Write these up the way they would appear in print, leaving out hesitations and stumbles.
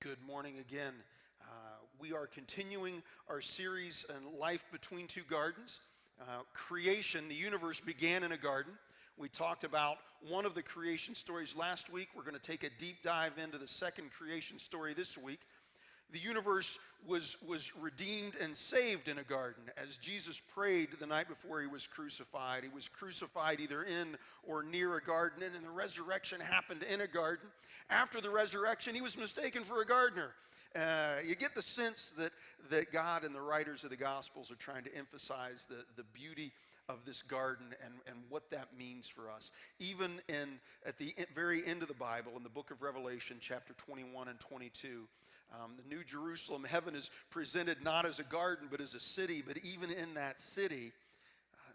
Good morning again. We are continuing our series on life between two gardens. Creation, the universe began in a garden. We talked about one of the creation stories last week. We're going to take a deep dive into the second creation story this week. The universe was redeemed and saved in a garden as Jesus prayed the night before he was crucified. He was crucified either in or near a garden, and then the resurrection happened in a garden. After the resurrection, he was mistaken for a gardener. You get the sense that God and the writers of the Gospels are trying to emphasize the beauty of this garden and what that means for us. Even at the very end of the Bible, in the book of Revelation, chapter 21 and 22, the New Jerusalem, heaven is presented not as a garden, but as a city. But even in that city,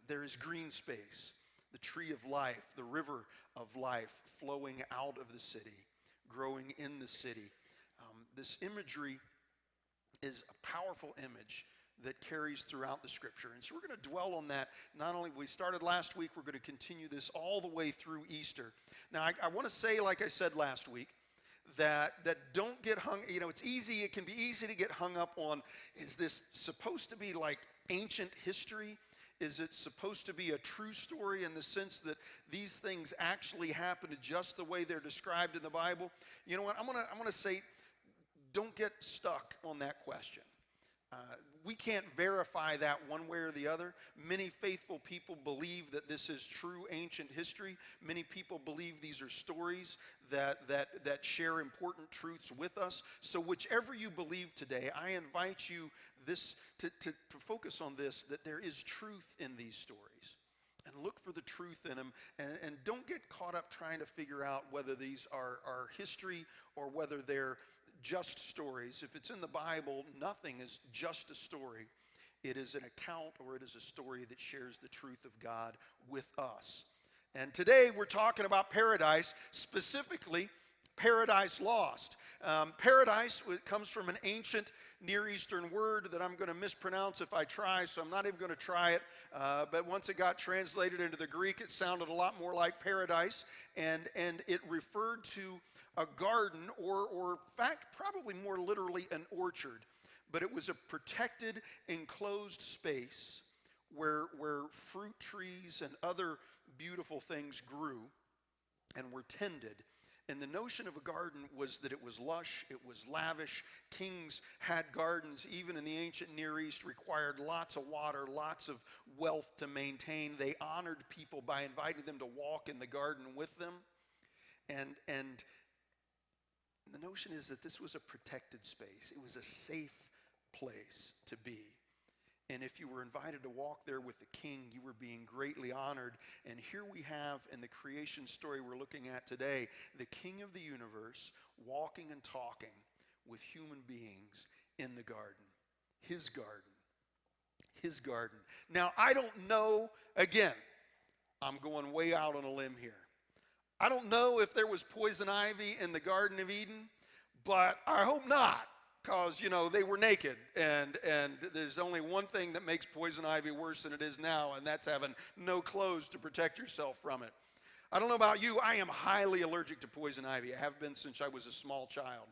there is green space, the tree of life, the river of life flowing out of the city, growing in the city. This imagery is a powerful image that carries throughout the scripture. And so we're going to dwell on that. Not only we started last week, we're going to continue this all the way through Easter. Now, I want to say, like I said last week, that don't get hung, it can be easy to get hung up on, is this supposed to be like ancient history? Is it supposed to be a true story in the sense that these things actually happened just the way they're described in the Bible? You know what, I'm gonna say, don't get stuck on that question. We can't verify that one way or the other. Many faithful people believe that this is true ancient history. Many people believe these are stories that share important truths with us. So whichever you believe today, I invite you to focus on this, that there is truth in these stories. And look for the truth in them. And don't get caught up trying to figure out whether these are history or whether they're just stories. If it's in the Bible, nothing is just a story. It is an account, or it is a story that shares the truth of God with us. And today we're talking about paradise, specifically Paradise Lost. Paradise comes from an ancient Near Eastern word that I'm going to mispronounce if I try, so I'm not even going to try it. But once it got translated into the Greek, it sounded a lot more like paradise, and it referred to a garden, or in fact, probably more literally an orchard. But it was a protected, enclosed space where fruit trees and other beautiful things grew and were tended. And the notion of a garden was that it was lush, it was lavish. Kings had gardens, even in the ancient Near East, required lots of water, lots of wealth to maintain. They honored people by inviting them to walk in the garden with them. And the notion is that this was a protected space. It was a safe place to be. And if you were invited to walk there with the king, you were being greatly honored. And here we have, in the creation story we're looking at today, the king of the universe walking and talking with human beings in the garden. His garden. His garden. Now, I don't know, again, I'm going way out on a limb here. I don't know if there was poison ivy in the Garden of Eden, but I hope not. Because, they were naked, and there's only one thing that makes poison ivy worse than it is now, and that's having no clothes to protect yourself from it. I don't know about you, I am highly allergic to poison ivy. I have been since I was a small child.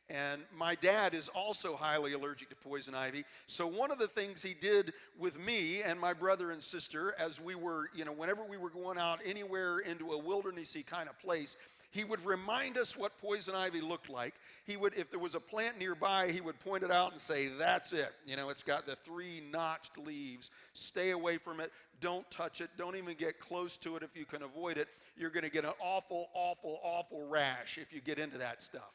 And my dad is also highly allergic to poison ivy. So one of the things he did with me and my brother and sister, as we were, whenever we were going out anywhere into a wildernessy kind of place, he would remind us what poison ivy looked like. He would, if there was a plant nearby, he would point it out and say, that's it. It's got the 3 notched leaves. Stay away from it. Don't touch it. Don't even get close to it if you can avoid it. You're going to get an awful, awful, awful rash if you get into that stuff.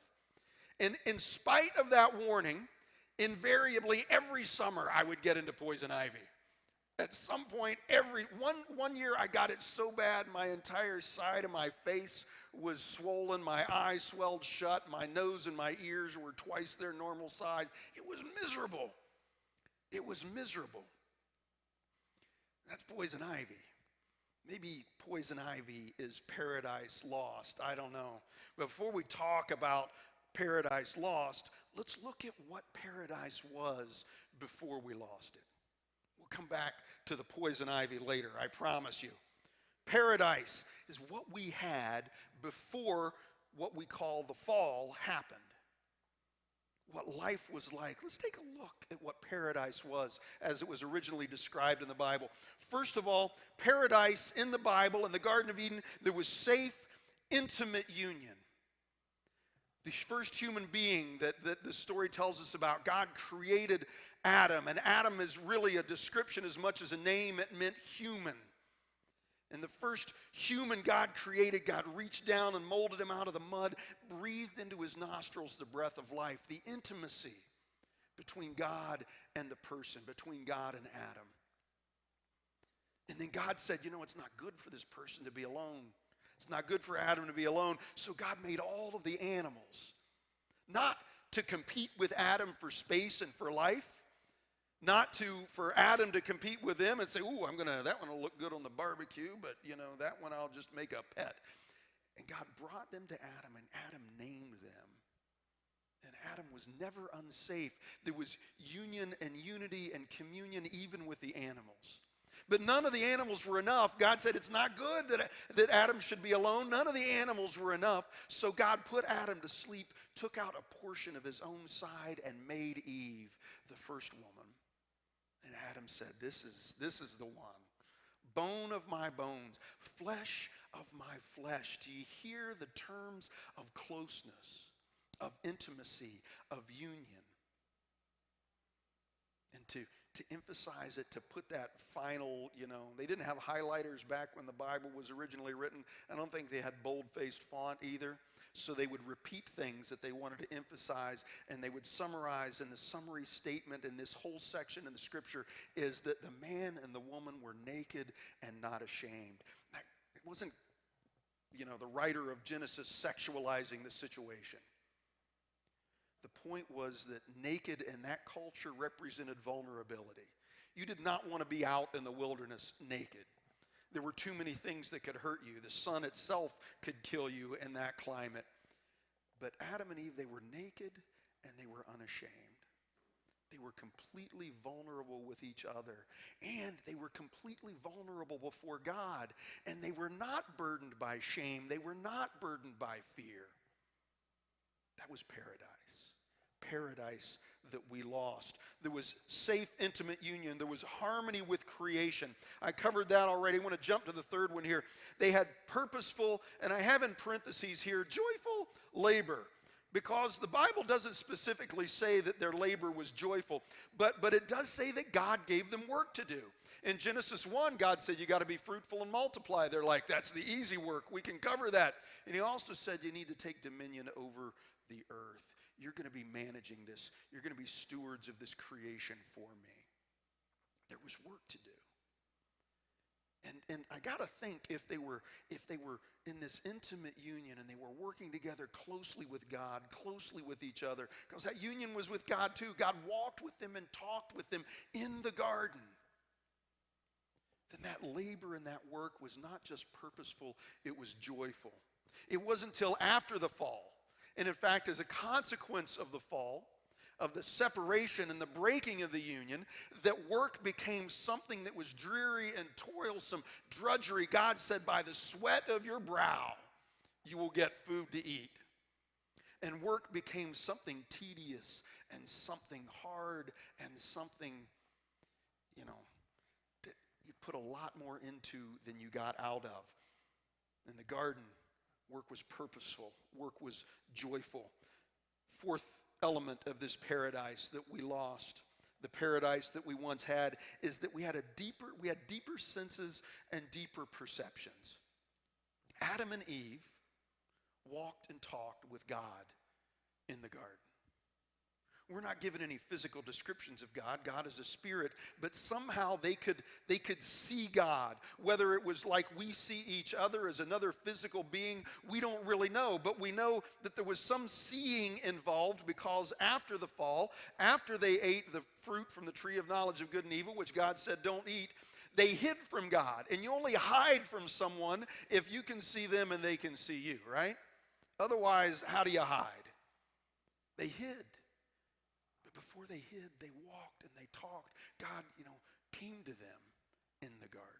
And in spite of that warning, invariably every summer I would get into poison ivy. At some point, one year I got it so bad my entire side of my face was swollen, my eyes swelled shut, my nose and my ears were twice their normal size. It was miserable. It was miserable. That's poison ivy. Maybe poison ivy is paradise lost. I don't know. But before we talk about Paradise Lost, let's look at what paradise was before we lost it. We'll come back to the poison ivy later, I promise you. Paradise is what we had before what we call the fall happened. what life was like. Let's take a look at what paradise was as it was originally described in the Bible. First of all, paradise in the Bible, in the Garden of Eden, there was safe, intimate union. The first human being that the story tells us about, God created Adam. And Adam is really a description as much as a name. It meant human. And the first human God created, God reached down and molded him out of the mud, breathed into his nostrils the breath of life, the intimacy between God and the person, between God and Adam. And then God said, it's not good for this person to be alone. It's not good for Adam to be alone. So God made all of the animals, not to compete with Adam for space and for life, not for Adam to compete with them and say, ooh, that one will look good on the barbecue, but that one I'll just make a pet. And God brought them to Adam, and Adam named them. And Adam was never unsafe. There was union and unity and communion even with the animals. But none of the animals were enough. God said it's not good that Adam should be alone. None of the animals were enough. So God put Adam to sleep, took out a portion of his own side, and made Eve the first woman. And Adam said, this is the one. Bone of my bones, flesh of my flesh. Do you hear the terms of closeness, of intimacy, of union? And to emphasize it, to put that final, they didn't have highlighters back when the Bible was originally written. I don't think they had bold-faced font either. So they would repeat things that they wanted to emphasize, and they would summarize. And the summary statement in this whole section in the scripture is that the man and the woman were naked and not ashamed. It wasn't, the writer of Genesis sexualizing the situation. The point was that naked in that culture represented vulnerability. You did not want to be out in the wilderness naked. There were too many things that could hurt you. The sun itself could kill you in that climate. But Adam and Eve, they were naked and they were unashamed. They were completely vulnerable with each other. And they were completely vulnerable before God. And they were not burdened by shame. They were not burdened by fear. That was paradise. Paradise that we lost. There was safe, intimate union. There was harmony with creation. I covered that already. I want to jump to the third one here. They had purposeful, and I have in parentheses here, joyful labor. Because the Bible doesn't specifically say that their labor was joyful, but it does say that God gave them work to do. In Genesis 1, God said, you got to be fruitful and multiply. They're like, that's the easy work. We can cover that. And he also said, you need to take dominion over the earth. You're going to be managing this. You're going to be stewards of this creation for me. There was work to do. And I got to think if they were in this intimate union and they were working together closely with God, closely with each other, because that union was with God too. God walked with them and talked with them in the garden. Then that labor and that work was not just purposeful, it was joyful. It wasn't until after the fall. And in fact, as a consequence of the fall, of the separation and the breaking of the union, that work became something that was dreary and toilsome, drudgery. God said, by the sweat of your brow, you will get food to eat. And work became something tedious and something hard and something, that you put a lot more into than you got out of. In the garden, work was purposeful. Work was joyful. Fourth element of this paradise that we lost, the paradise that we once had, is that we had deeper senses and deeper perceptions. Adam and Eve walked and talked with God in the garden. We're not given any physical descriptions of God. God is a spirit, but somehow they could see God. Whether it was like we see each other as another physical being, we don't really know. But we know that there was some seeing involved, because after the fall, after they ate the fruit from the tree of knowledge of good and evil, which God said don't eat, they hid from God. And you only hide from someone if you can see them and they can see you, right? Otherwise, how do you hide? They hid. Before they hid, they walked and they talked. God, came to them in the garden.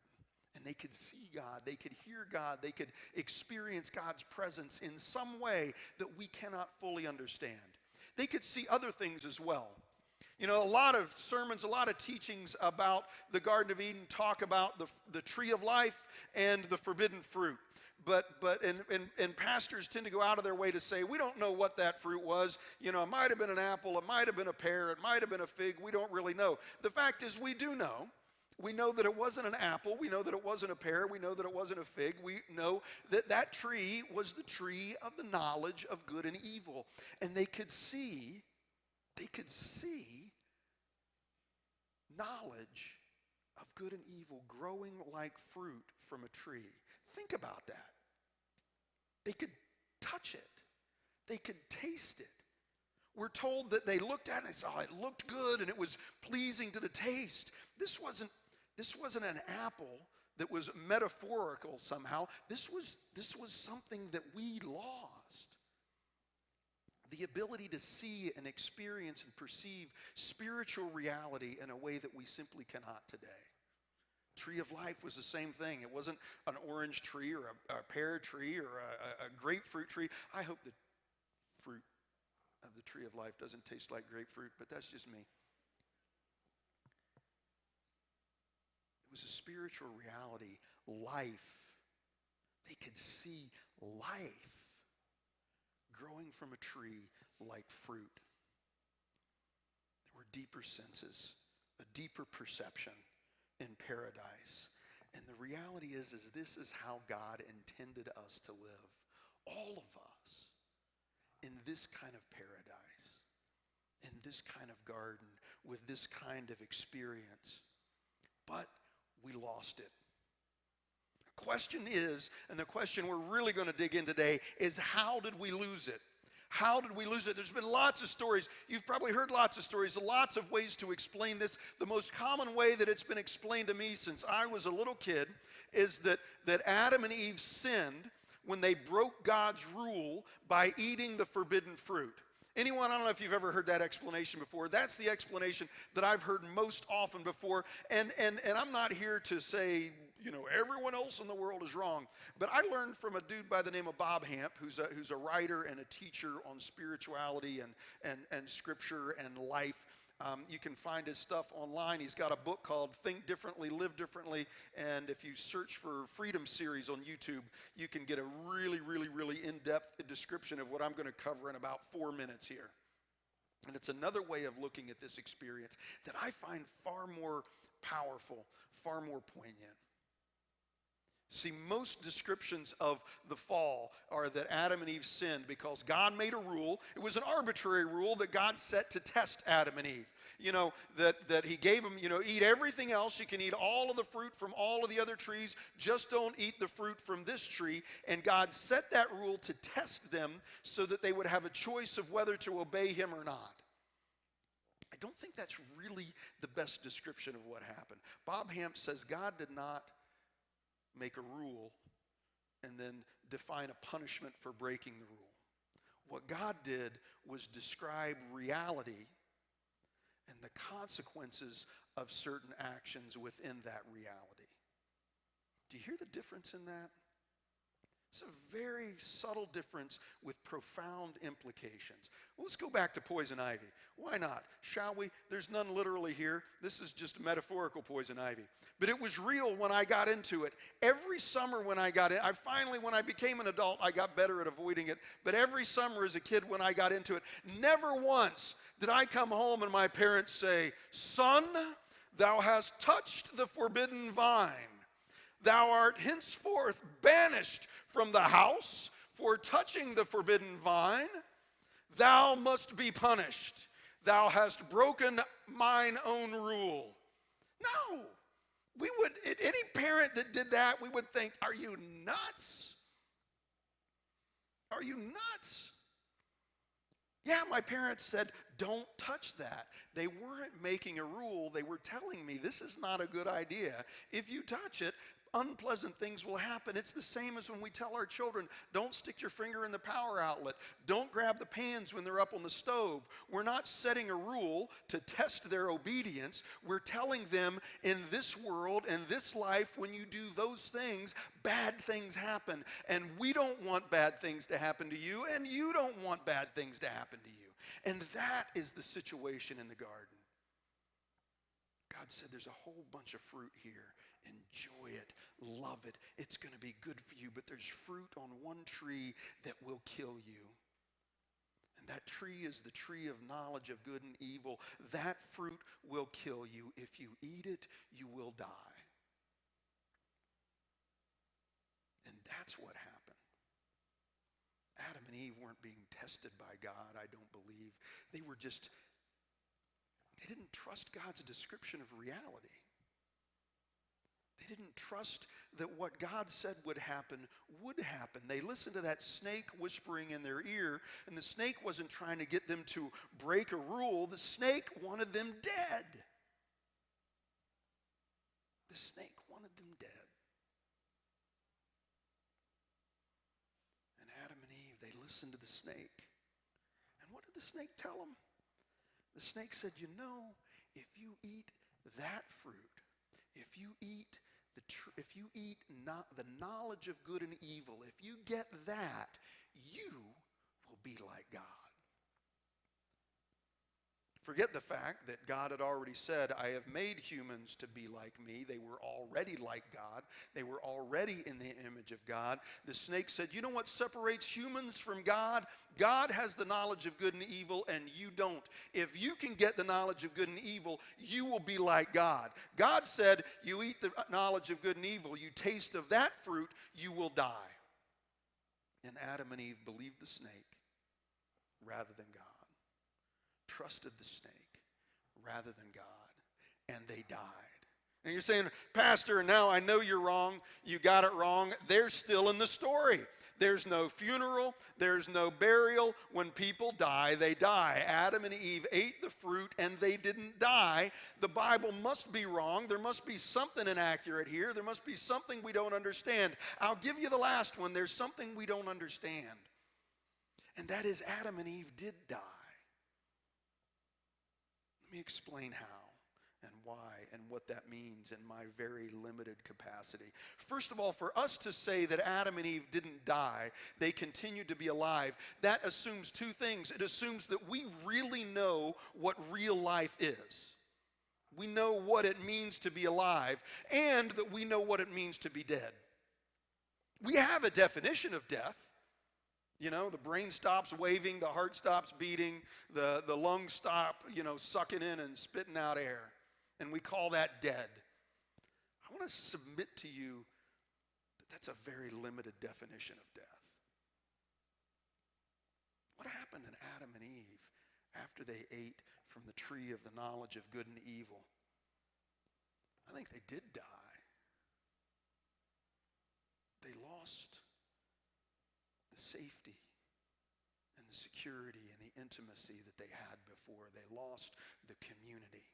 And they could see God. They could hear God. They could experience God's presence in some way that we cannot fully understand. they could see other things as well. You know, a lot of sermons, a lot of teachings about the Garden of Eden talk about the tree of life and the forbidden fruit. And pastors tend to go out of their way to say, we don't know what that fruit was. You know, it might have been an apple, it might have been a pear, it might have been a fig. We don't really know. The fact is, we do know. We know that it wasn't an apple. We know that it wasn't a pear. We know that it wasn't a fig. We know that that tree was the tree of the knowledge of good and evil. And they could see knowledge of good and evil growing like fruit from a tree. Think about that. They could touch it. They could taste it. We're told that they looked at it and they saw it looked good and it was pleasing to the taste. This wasn't an apple that was metaphorical somehow. This was something that we lost. The ability to see and experience and perceive spiritual reality in a way that we simply cannot today. Tree of life was the same thing. It wasn't an orange tree or a pear tree or a grapefruit tree. I hope the fruit of the tree of life doesn't taste like grapefruit, but that's just me. It was a spiritual reality, life. They could see life growing from a tree like fruit. There were deeper senses, a deeper perception in paradise. And the reality is this is how God intended us to live. All of us in this kind of paradise, in this kind of garden, with this kind of experience. But we lost it. The question is, and the question we're really going to dig in today, is how did we lose it? How did we lose it? There's been lots of stories. You've probably heard lots of stories, lots of ways to explain this. The most common way that it's been explained to me since I was a little kid is that Adam and Eve sinned when they broke God's rule by eating the forbidden fruit. Anyone, I don't know if you've ever heard that explanation before. That's the explanation that I've heard most often before. And I'm not here to say, you know, everyone else in the world is wrong. But I learned from a dude by the name of Bob Hamp, who's a writer and a teacher on spirituality and scripture and life. You can find his stuff online. He's got a book called Think Differently, Live Differently. And if you search for Freedom Series on YouTube, you can get a really, really, really in-depth description of what I'm going to cover in about 4 minutes here. And it's another way of looking at this experience that I find far more powerful, far more poignant. See, most descriptions of the fall are that Adam and Eve sinned because God made a rule. It was an arbitrary rule that God set to test Adam and Eve. You know, that he gave them, you know, eat everything else. You can eat all of the fruit from all of the other trees. Just don't eat the fruit from this tree. And God set that rule to test them so that they would have a choice of whether to obey him or not. I don't think that's really the best description of what happened. Bob Hamp says God did not make a rule and then define a punishment for breaking the rule. What God did was describe reality and the consequences of certain actions within that reality. Do you hear the difference in that? It's a very subtle difference with profound implications. Well, let's go back to poison ivy. Why not? Shall we? There's none literally here. This is just metaphorical poison ivy. But it was real when I got into it. Every summer when I got in, when I became an adult, I got better at avoiding it. But every summer as a kid when I got into it, never once did I come home and my parents say, "Son, thou hast touched the forbidden vine. Thou art henceforth banished from the house for touching the forbidden vine. Thou must be punished. Thou hast broken mine own rule." No. Any parent that did that, we would think, are you nuts? Are you nuts? Yeah, my parents said, don't touch that. They weren't making a rule. They were telling me this is not a good idea. If you touch it, unpleasant things will happen. It's the same as when we tell our children, don't stick your finger in the power outlet. Don't grab the pans when they're up on the stove. We're not setting a rule to test their obedience. We're telling them in this world, in this life, when you do those things, bad things happen. And we don't want bad things to happen to you, and you don't want bad things to happen to you. And that is the situation in the garden. God said, there's a whole bunch of fruit here. Enjoy it. Love it. It's going to be good for you. But there's fruit on one tree that will kill you. And that tree is the tree of knowledge of good and evil. That fruit will kill you. If you eat it, you will die. And that's what happened. Adam and Eve weren't being tested by God, I don't believe. They didn't trust God's description of reality. They didn't trust that what God said would happen. They listened to that snake whispering in their ear, and the snake wasn't trying to get them to break a rule. The snake wanted them dead. The snake wanted them dead. And Adam and Eve, they listened to the snake. And what did the snake tell them? The snake said, if you eat that fruit, if you eat the knowledge of good and evil, if you get that, you will be like God. Forget the fact that God had already said, I have made humans to be like me. They were already like God. They were already in the image of God. The snake said, you know what separates humans from God? God has the knowledge of good and evil, and you don't. If you can get the knowledge of good and evil, you will be like God. God said, you eat the knowledge of good and evil, you taste of that fruit, you will die. And Adam and Eve believed the snake rather than God. Trusted the snake rather than God, and they died. And you're saying, Pastor, now I know you're wrong. You got it wrong. They're still in the story. There's no funeral. There's no burial. When people die, they die. Adam and Eve ate the fruit, and they didn't die. The Bible must be wrong. There must be something inaccurate here. There must be something we don't understand. I'll give you the last one. There's something we don't understand, and that is Adam and Eve did die. Let me explain how and why and what that means in my very limited capacity. First of all, for us to say that Adam and Eve didn't die, they continued to be alive, that assumes two things. It assumes that we really know what real life is. We know what it means to be alive, and that we know what it means to be dead. We have a definition of death. The brain stops waving, the heart stops beating, the lungs stop, sucking in and spitting out air. And we call that dead. I want to submit to you that that's a very limited definition of death. What happened in Adam and Eve after they ate from the tree of the knowledge of good and evil? I think they did die. They lost the safety and the security and the intimacy that they had before. They lost the community.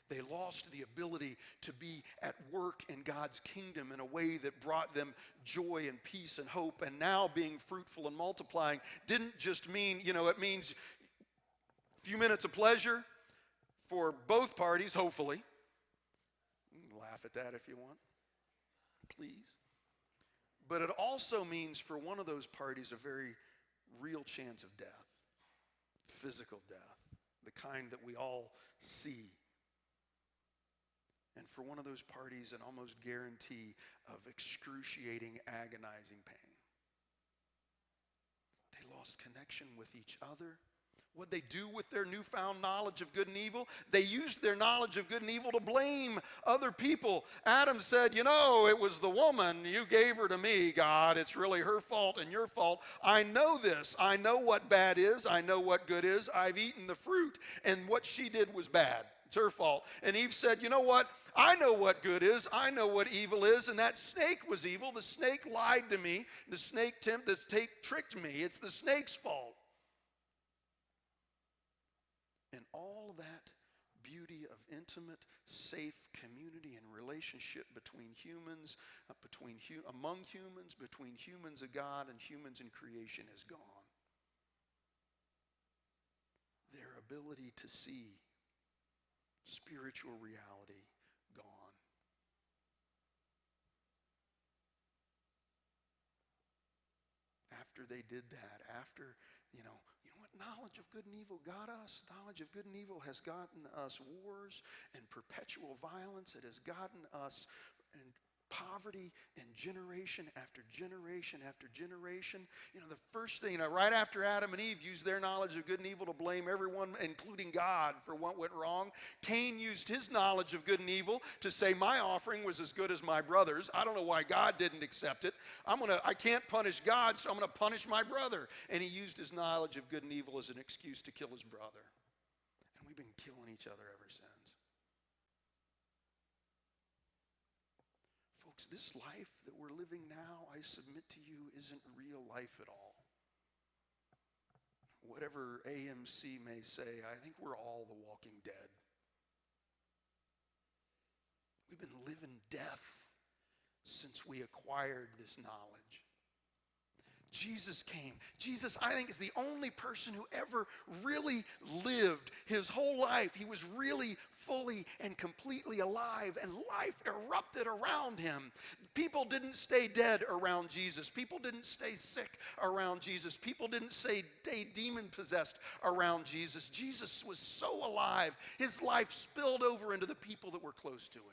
They lost the ability to be at work in God's kingdom in a way that brought them joy and peace and hope. And now being fruitful and multiplying didn't just mean, it means a few minutes of pleasure for both parties, hopefully. You can laugh at that if you want, please. But it also means for one of those parties a very real chance of death, physical death, the kind that we all see. And for one of those parties, an almost guarantee of excruciating, agonizing pain. They lost connection with each other. What they do with their newfound knowledge of good and evil, they used their knowledge of good and evil to blame other people. Adam said, it was the woman. You gave her to me, God. It's really her fault and your fault. I know this. I know what bad is. I know what good is. I've eaten the fruit, and what she did was bad. It's her fault. And Eve said, you know what? I know what good is. I know what evil is. And that snake was evil. The snake lied to me. The snake tricked me. It's the snake's fault. And all that beauty of intimate, safe community and relationship between humans, among humans, between humans of God and humans in creation is gone. Their ability to see spiritual reality gone. After they did that, you know what? knowledge of good and evil got us. Knowledge of good and evil has gotten us wars and perpetual violence. It has gotten us and poverty and generation after generation after generation. The first thing, right after Adam and Eve used their knowledge of good and evil to blame everyone, including God, for what went wrong, Cain used his knowledge of good and evil to say, my offering was as good as my brother's. I don't know why God didn't accept it. I can't punish God, so I'm going to punish my brother. And he used his knowledge of good and evil as an excuse to kill his brother. And we've been killing each other ever since. Folks, this life that we're living now, I submit to you, isn't real life at all. Whatever AMC may say, I think we're all the walking dead. We've been living death since we acquired this knowledge. Jesus came. Jesus, I think, is the only person who ever really lived his whole life. He was really fully and completely alive, and life erupted around him. People didn't stay dead around Jesus. People didn't stay sick around Jesus. People didn't stay demon-possessed around Jesus. Jesus was so alive, his life spilled over into the people that were close to him.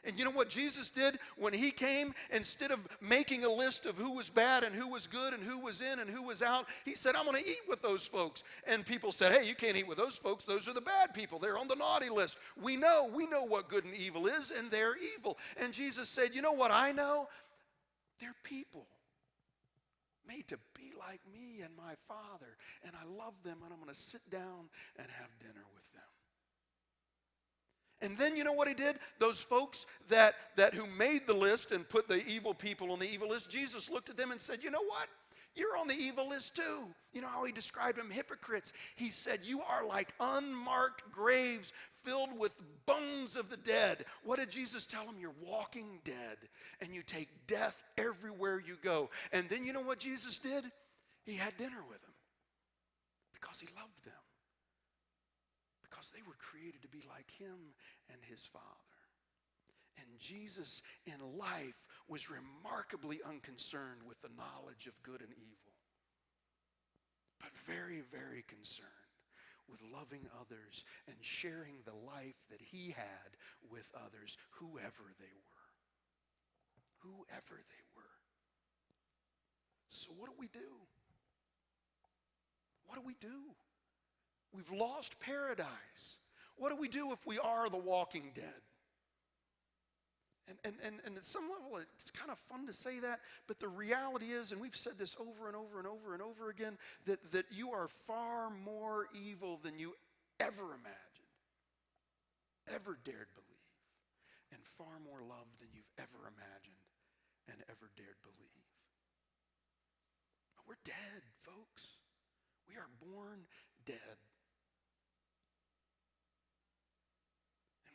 And you know what Jesus did when he came? Instead of making a list of who was bad and who was good and who was in and who was out, he said, I'm going to eat with those folks. And people said, hey, you can't eat with those folks. Those are the bad people. They're on the naughty list. We know what good and evil is, and they're evil. And Jesus said, you know what I know? They're people made to be like me and my Father. And I love them, and I'm going to sit down and have dinner with them. And then you know what he did? Those folks that who made the list and put the evil people on the evil list, Jesus looked at them and said, you know what? You're on the evil list too. You know how he described them? Hypocrites. He said, you are like unmarked graves filled with bones of the dead. What did Jesus tell them? You're walking dead, and you take death everywhere you go. And then you know what Jesus did? He had dinner with them because he loved them. Because they were created to be like him and his Father. And Jesus in life was remarkably unconcerned with the knowledge of good and evil, but very, very concerned with loving others and sharing the life that he had with others, whoever they were. Whoever they were. So what do we do? What do we do? We've lost paradise. What do we do if we are the walking dead? And at some level, it's kind of fun to say that, but the reality is, and we've said this over and over and over and over again, that you are far more evil than you ever imagined, ever dared believe, and far more loved than you've ever imagined and ever dared believe. But we're dead, folks. We are born dead.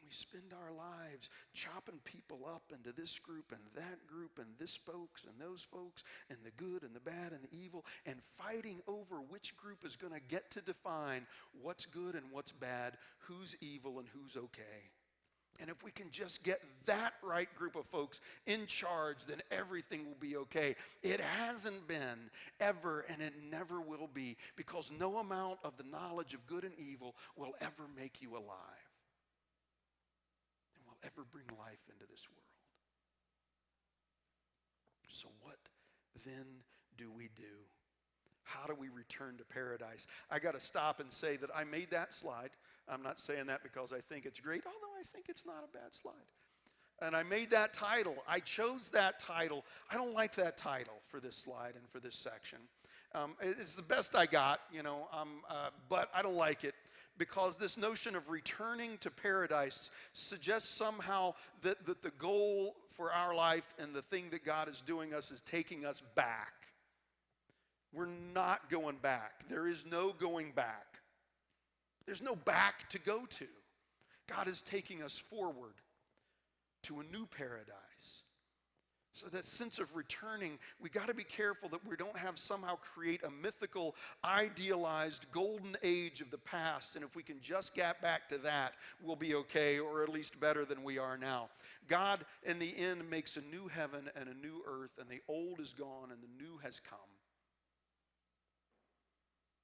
We spend our lives chopping people up into this group and that group and this folks and those folks and the good and the bad and the evil, and fighting over which group is going to get to define what's good and what's bad, who's evil and who's okay. And if we can just get that right group of folks in charge, then everything will be okay. It hasn't been ever, and it never will be, because no amount of the knowledge of good and evil will ever make you alive. Ever bring life into this world. So what then do we do? How do we return to paradise? I got to stop and say that I made that slide. I'm not saying that because I think it's great, although I think it's not a bad slide. And I made that title. I chose that title. I don't like that title for this slide and for this section. It's the best I got, but I don't like it. Because this notion of returning to paradise suggests somehow that the goal for our life and the thing that God is doing us is taking us back. We're not going back. There is no going back. There's no back to go to. God is taking us forward to a new paradise. So that sense of returning, we got to be careful that we don't have somehow create a mythical, idealized golden age of the past. And if we can just get back to that, we'll be okay, or at least better than we are now. God, in the end, makes a new heaven and a new earth, and the old is gone and the new has come.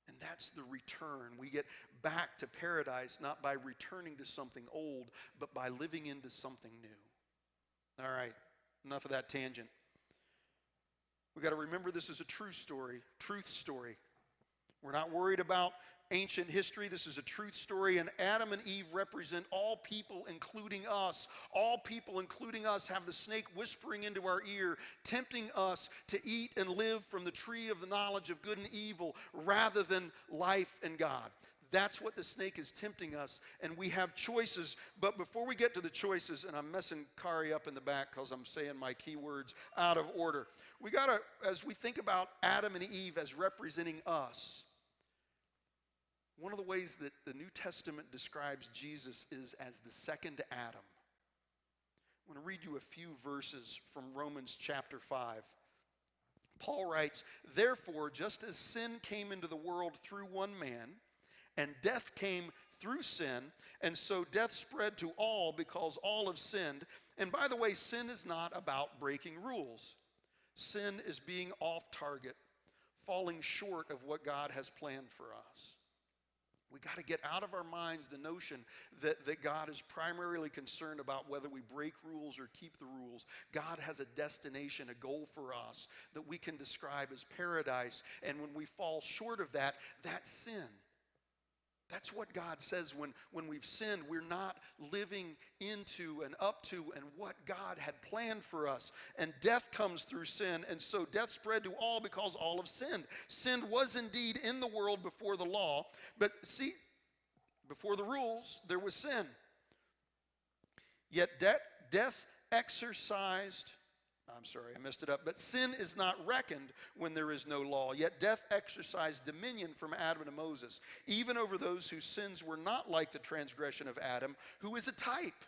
And that's the return. We get back to paradise not by returning to something old, but by living into something new. All right, enough of that tangent. We got to remember this is a true story, truth story. We're not worried about ancient history. This is a truth story, and Adam and Eve represent all people, including us. All people, including us, have the snake whispering into our ear, tempting us to eat and live from the tree of the knowledge of good and evil rather than life and God. That's what the snake is tempting us, and we have choices. But before we get to the choices, and I'm messing Kari up in the back because I'm saying my keywords out of order. We got to, as we think about Adam and Eve as representing us, one of the ways that the New Testament describes Jesus is as the second Adam. I want to read you a few verses from Romans chapter 5. Paul writes, "Therefore, just as sin came into the world through one man, and death came through sin, and so death spread to all because all have sinned." And by the way, sin is not about breaking rules. Sin is being off target, falling short of what God has planned for us. We got to get out of our minds the notion that God is primarily concerned about whether we break rules or keep the rules. God has a destination, a goal for us that we can describe as paradise. And when we fall short of that, that's sin. That's what God says when we've sinned. We're not living into and up to and what God had planned for us. And death comes through sin, and so death spread to all because all have sinned. Sin was indeed in the world before the law, but see, before the rules, there was sin. Yet death exercised, I messed it up. But sin is not reckoned when there is no law. Yet death exercised dominion from Adam to Moses, even over those whose sins were not like the transgression of Adam, who is a type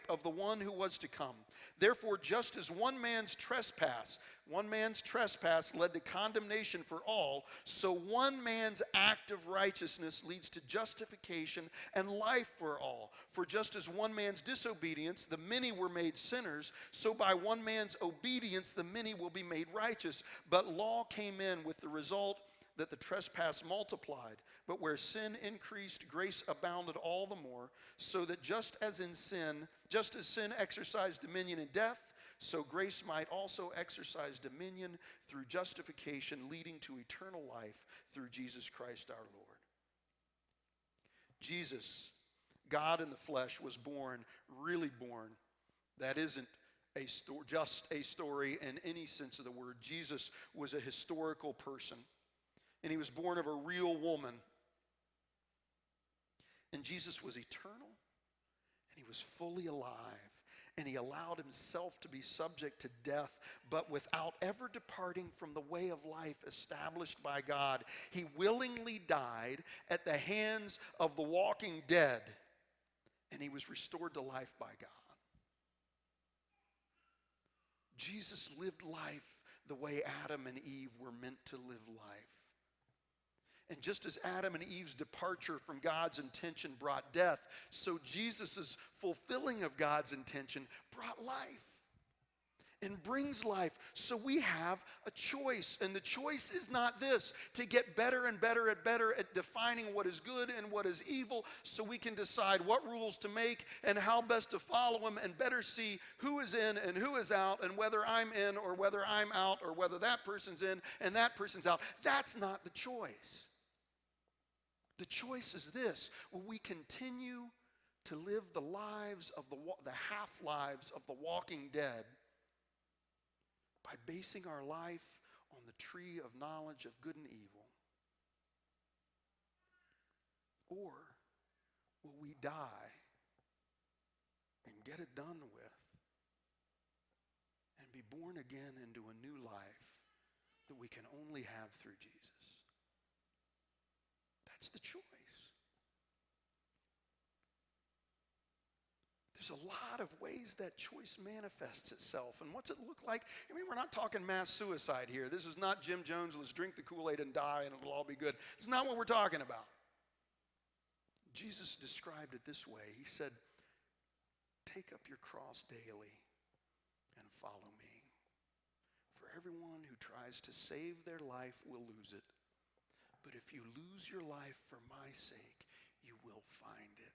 of the one who was to come. Therefore, just as one man's trespass led to condemnation for all, so one man's act of righteousness leads to justification and life for all. For just as one man's disobedience, the many were made sinners, so by one man's obedience, the many will be made righteous. But law came in with the result that the trespass multiplied. But where sin increased, grace abounded all the more, so that just as sin exercised dominion in death, so grace might also exercise dominion through justification, leading to eternal life through Jesus Christ our Lord. Jesus, God in the flesh, was born, really born. That isn't just a story in any sense of the word. Jesus was a historical person. And he was born of a real woman. And Jesus was eternal, and he was fully alive, and he allowed himself to be subject to death, but without ever departing from the way of life established by God. He willingly died at the hands of the walking dead, and he was restored to life by God. Jesus lived life the way Adam and Eve were meant to live life. And just as Adam and Eve's departure from God's intention brought death, so Jesus' fulfilling of God's intention brought life and brings life. So we have a choice, and the choice is not this, to get better and better at defining what is good and what is evil, so we can decide what rules to make and how best to follow them and better see who is in and who is out and whether I'm in or whether I'm out or whether that person's in and that person's out. That's not the choice. The choice is this: will we continue to live the lives of the half-lives of the walking dead by basing our life on the tree of knowledge of good and evil? Or will we die and get it done with and be born again into a new life that we can only have through Jesus? That's the choice. There's a lot of ways that choice manifests itself. And what's it look like? I mean, we're not talking mass suicide here. This is not Jim Jones, let's drink the Kool-Aid and die and it'll all be good. It's not what we're talking about. Jesus described it this way. He said, "Take up your cross daily and follow me. For everyone who tries to save their life will lose it. But if you lose your life for my sake, you will find it.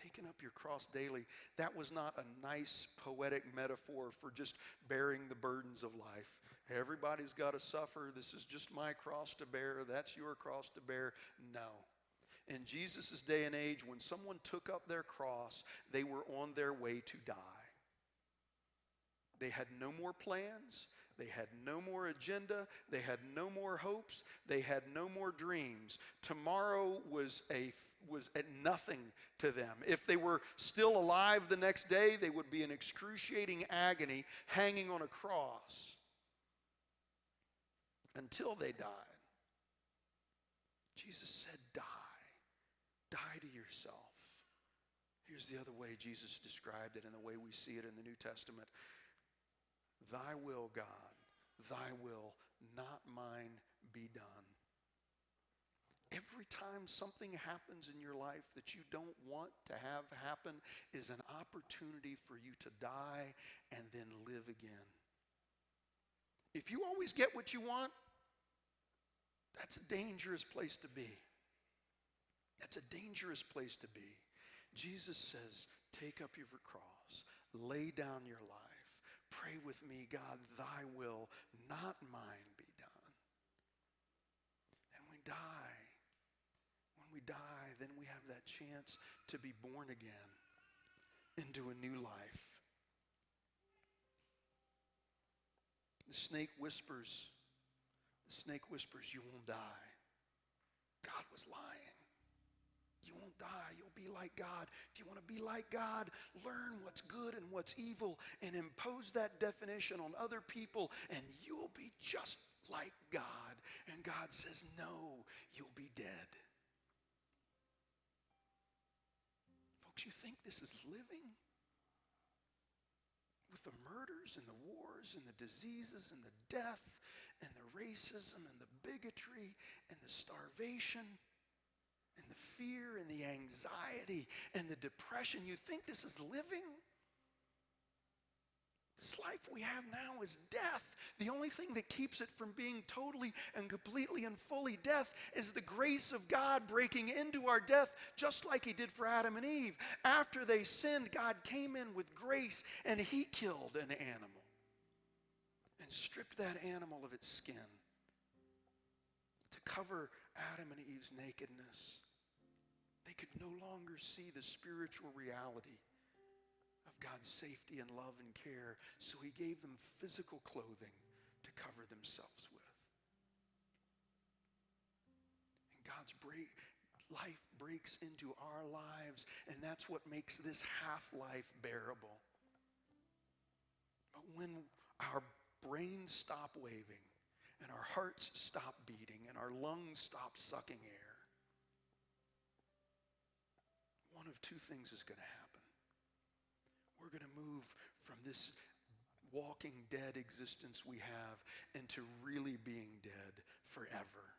Taking up your cross daily, that was not a nice poetic metaphor for just bearing the burdens of life. Everybody's got to suffer. This is just my cross to bear. That's your cross to bear. No. In Jesus' day and age, when someone took up their cross, they were on their way to die. They had no more plans. They had no more agenda. They had no more hopes. They had no more dreams. Tomorrow was at nothing to them. If they were still alive the next day, they would be in excruciating agony hanging on a cross until they died. Jesus said, die. Die to yourself. Here's the other way Jesus described it and the way we see it in the New Testament. Thy will, God, thy will, not mine, be done. Every time something happens in your life that you don't want to have happen is an opportunity for you to die and then live again. If you always get what you want, that's a dangerous place to be. That's a dangerous place to be. Jesus says, take up your cross, lay down your life. Pray with me, God, thy will, not mine, be done. And we die. When we die, then we have that chance to be born again into a new life. The snake whispers, you won't die. God was lying. You won't die. You'll be like God. If you want to be like God, learn what's good and what's evil and impose that definition on other people and you'll be just like God. And God says, no, you'll be dead. Folks, you think this is living? With the murders and the wars and the diseases and the death and the racism and the bigotry and the starvation and the fear and the anxiety and the depression. You think this is living? This life we have now is death. The only thing that keeps it from being totally and completely and fully death is the grace of God breaking into our death, just like he did for Adam and Eve. After they sinned, God came in with grace and he killed an animal and stripped that animal of its skin to cover Adam and Eve's nakedness. They could no longer see the spiritual reality of God's safety and love and care, so he gave them physical clothing to cover themselves with. And God's life breaks into our lives, and that's what makes this half-life bearable. But when our brains stop waving, and our hearts stop beating, and our lungs stop sucking air, one of two things is going to happen. We're going to move from this walking dead existence we have into really being dead forever.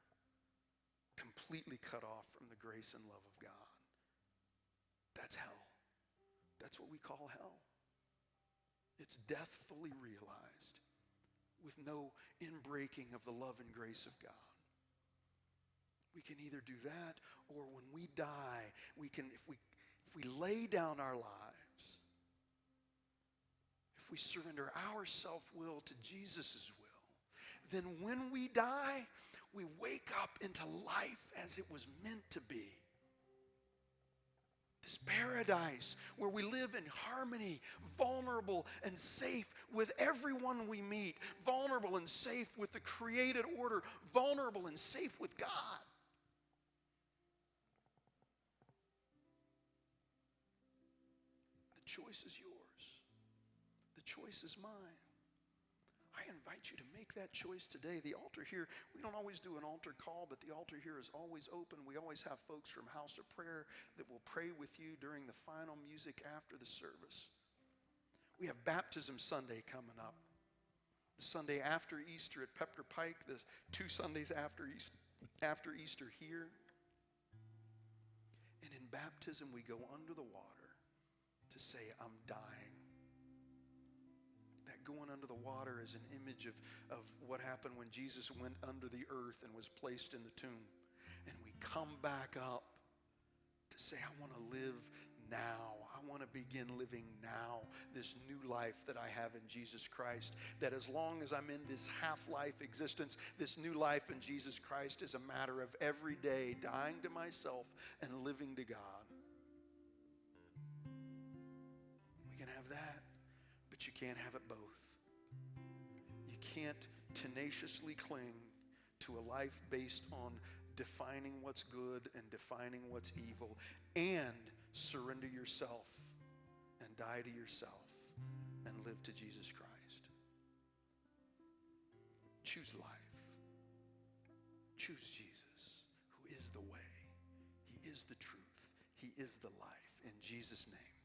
Completely cut off from the grace and love of God. That's hell. That's what we call hell. It's death fully realized with no inbreaking of the love and grace of God. We can either do that, or when we die, we can, if we lay down our lives, if we surrender our self-will to Jesus' will, then when we die, we wake up into life as it was meant to be. This paradise where we live in harmony, vulnerable and safe with everyone we meet, vulnerable and safe with the created order, vulnerable and safe with God. The choice is yours. The choice is mine. I invite you to make that choice today. The altar here, we don't always do an altar call, but the altar here is always open. We always have folks from House of Prayer that will pray with you during the final music after the service. We have Baptism Sunday coming up. The Sunday after Easter at Pepper Pike, the 2 Sundays after Easter here. And in baptism, we go under the water to say, I'm dying. that going under the water is an image of what happened when Jesus went under the earth and was placed in the tomb. And we come back up to say, I want to live now. I want to begin living now, this new life that I have in Jesus Christ. That as long as I'm in this half-life existence, this new life in Jesus Christ is a matter of every day dying to myself and living to God. We can have that, but you can't have it both. You can't tenaciously cling to a life based on defining what's good and defining what's evil and surrender yourself and die to yourself and live to Jesus Christ. Choose life. Choose Jesus, who is the way. He is the truth. He is the life. In Jesus' name.